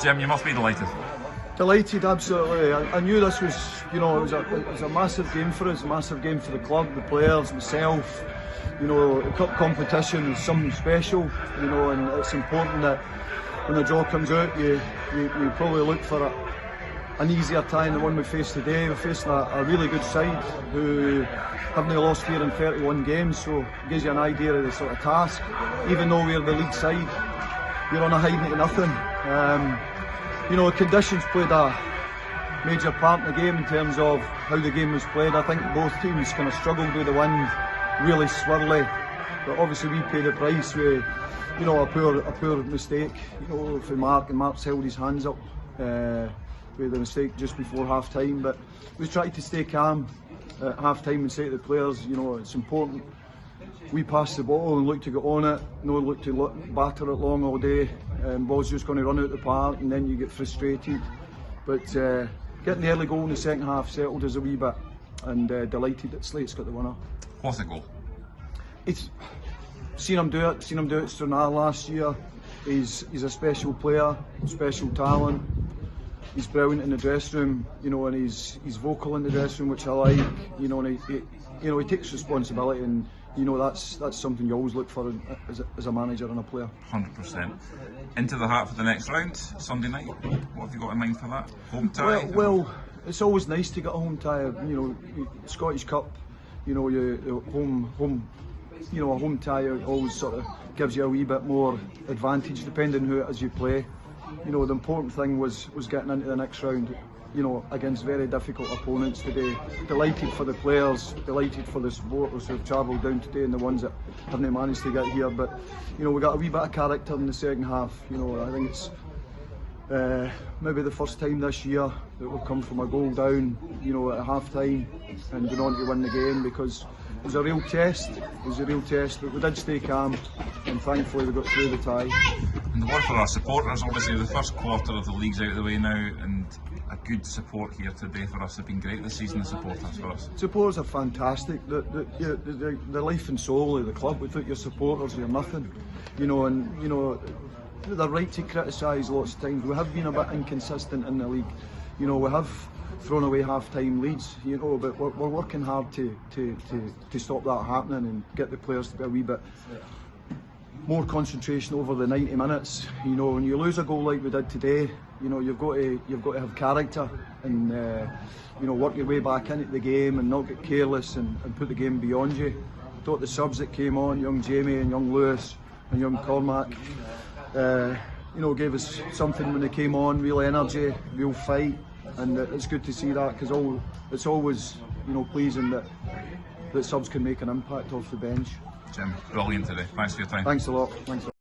Jim, you must be delighted. Delighted, absolutely. I knew this was, it was a massive game for us, a massive game for the club, the players, myself. The cup competition is something special, and it's important that when the draw comes out, you probably look for an easier tie than the one we faced today. We're facing a really good side who haven't lost here in 31 games, so it gives you an idea of the sort of task. Even though we're the league side, you're on a hiding to nothing. The conditions played a major part in the game in terms of how the game was played. I think both teams kind of struggled with the wind, really swirly, but obviously we paid the price with a poor mistake for Mark, and Mark's held his hands up with the mistake just before half time. But we tried to stay calm at half time and say to the players, it's important we pass the ball and look to get on it, no look to batter it long all day. Ball's just going to run out the park and then you get frustrated. But getting the early goal in the second half settled us a wee bit, and delighted that Slate's got the winner. What a goal! It's seen him do it at Stranraer last year. He's a special player, special talent. He's brilliant in the dressing room, and he's vocal in the dressing room, which I like. And he takes responsibility, and that's something you always look for as a manager and a player. 100%. Into the heart for the next round, Sunday night. What have you got in mind for that? Home tie? Well, it's always nice to get a home tie. Scottish Cup. A home tie always sort of gives you a wee bit more advantage depending who it is you play. The important thing was getting into the next round, against very difficult opponents today. Delighted for the players, delighted for the supporters who have travelled down today and the ones that haven't managed to get here. But we got a wee bit of character in the second half. I think it's maybe the first time this year that we've come from a goal down, at half time and gone on to win the game, because it was a real test. But we did stay calm, and thankfully we got through the tie. And the word for our supporters, obviously the first quarter of the league's out of the way now, and a good support here today for us have been great this season, the supporters for us. Supporters are fantastic. The life and soul of the club. Without your supporters, you're nothing. They're right to criticise lots of times. We have been a bit inconsistent in the league. We have thrown away half-time leads, but we're working hard to stop that happening and get the players to be a wee bit more concentration over the 90 minutes. When you lose a goal like we did today, you've got to have character and work your way back into the game and not get careless and put the game beyond you. I thought the subs that came on, young Jamie and young Lewis and young Cormac, gave us something when they came on, real energy, real fight, and it's good to see that, because it's always pleasing that subs can make an impact off the bench. Jim, brilliant today. Thanks for your time. Thanks a lot. Thanks.